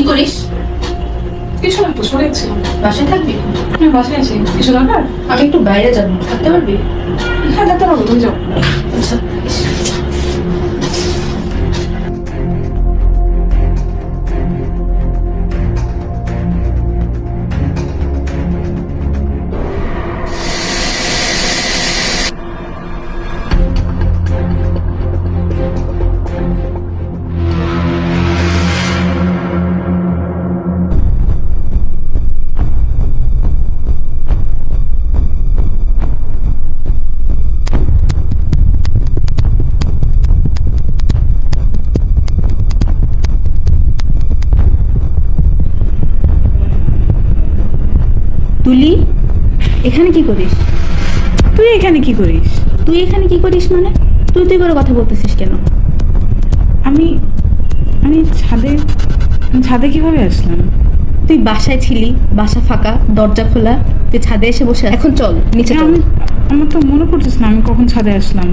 করিস? কিছু না, তো সরেছিলাম। বাসায় থাকবি? আমি বাসায় আছি, কিছু দরকার? আমি একটু বাইরে যাবো, থাকতে পারবি? হ্যাঁ, দেখতে পারবো, তুমি যাও। আচ্ছা। তুলি, এখানে কি করিস? তুই এখানে কি করিস? তুই এখানে কি করিস মানে? তুই তুই করে কথা বলতেছিস কেন? আমি আমি ছাদে ছাদে কিভাবে আসলাম? তুই বাসায় ছিলি, বাসা ফাঁকা, দরজা খোলা, তুই ছাদে এসে বসে। এখন চল নিচে চল। আমার তো মনে পড়তেছে না আমি কখন ছাদে আসলাম।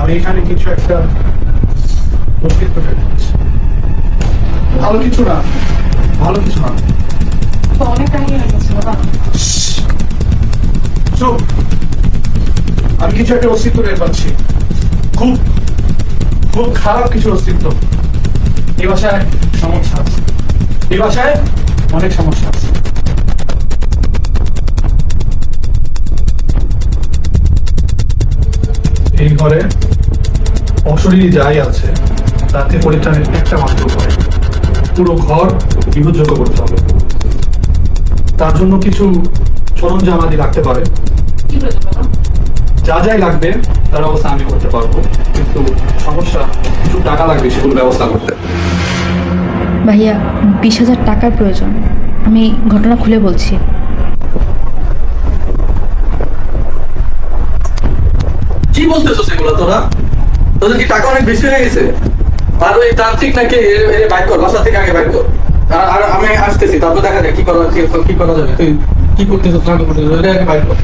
আমি এখানে কিছু একটা অস্তিত্ব টের পাচ্ছি। ভালো কিছু না, ভালো কিছু না। তো অনেক কাহিনী হয়ে গেছে বাবা। চুপ। আমি কিছু একটা অস্তিত্ব টের পাচ্ছি, খুব খুব খারাপ কিছু অস্তিত্ব। এই বাসায় সমস্যা আছে, এই বাসায় অনেক সমস্যা আছে। এই ঘরে অশরীরী যাই আছে তাতে পরিত্রাণের একটা মাত্র উপায়, পুরো ঘর বিপদযোগ্য করতে হবে। তার জন্য কিছু সরঞ্জাম আদি রাখতে পারে। কি প্রয়োজন বাবা? যা যাই লাগবে তার ব্যবস্থা আমি করতে পারবো, কিন্তু সমস্যা কিছু টাকা লাগবে সেগুলো ব্যবস্থা করতে। ভাইয়া, 20,000 টাকার প্রয়োজন। আমি ঘটনা খুলে বলছি। কি বলতেছো সেগুলো তোরা? তোদের কি টাকা অনেক বেশি হয়ে গেছে? আর ওই তান্ত্রিক নাকি বাইক কর, বাসা থেকে আগে বাইক কর। আর আমি আসতেছি, তারপর দেখা যায় কি করা যাবে। তুই কি করতেছো, টাকা করতেছো, আগে বাইক কর।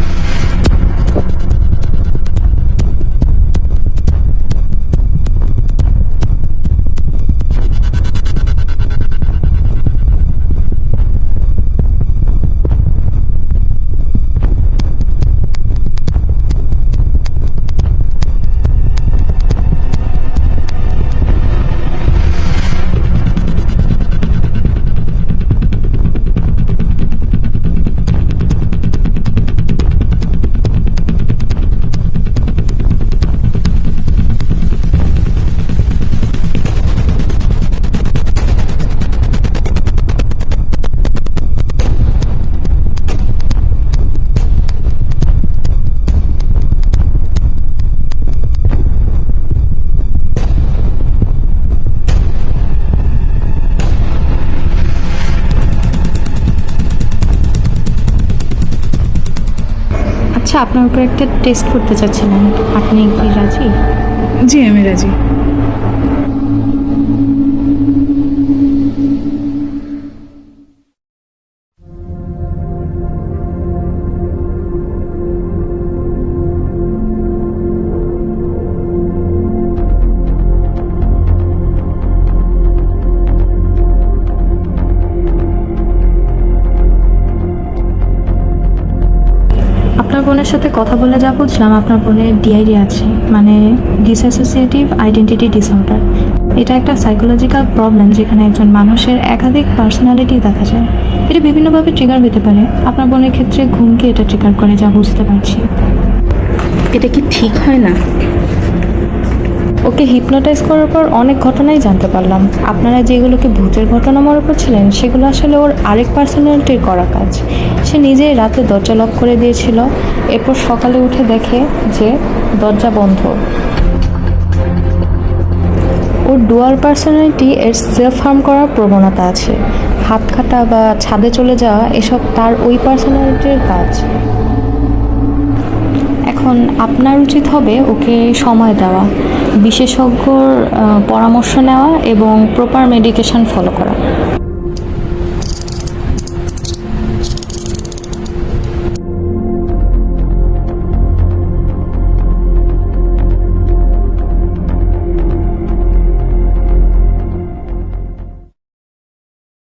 আচ্ছা, আপনার উপর একটা টেস্ট করতে চাচ্ছিলাম, আপনি কি রাজি? জি, আমি রাজি। আপনার বোনের সাথে কথা বলে যা বুঝলাম, আপনার বোনের ডিআইডি আছে, মানে ডিসঅ্যাসোসিয়েটিভ আইডেন্টিটি ডিসঅর্ডার। এটা একটা সাইকোলজিক্যাল প্রবলেম যেখানে একজন মানুষের একাধিক পার্সোনালিটি দেখা যায়। এটা বিভিন্নভাবে ট্রিগার হতে পারে। আপনার বোনের ক্ষেত্রে ঘুমকে এটা ট্রিগার করে, যা বুঝতে পারছি। এটা কি ঠিক হয় না? ওকে হিপনোটাইজ করার পর অনেক ঘটনাই জানতে পারলাম। আপনারা যেগুলোকে ভূতের ঘটনা মনে করছিলেন, সেগুলো আসলে ওর আরেক পার্সোনালিটির করা কাজ। সে নিজেই রাতে দরজা লক করে দিয়েছিল, এরপর সকালে উঠে দেখে যে দরজা বন্ধ। ও ওর ডুয়াল পার্সোনালিটি, এর সেলফ হার্ম করার প্রবণতা আছে। হাত কাটা বা ছাদে চলে যাওয়া এসব তার ওই পার্সোনালিটির কাজ। এখন আপনার উচিত হবে ওকে সময় দেওয়া, বিশেষজ্ঞর পরামর্শ নেওয়া এবং প্রপার মেডিকেশন ফলো করা।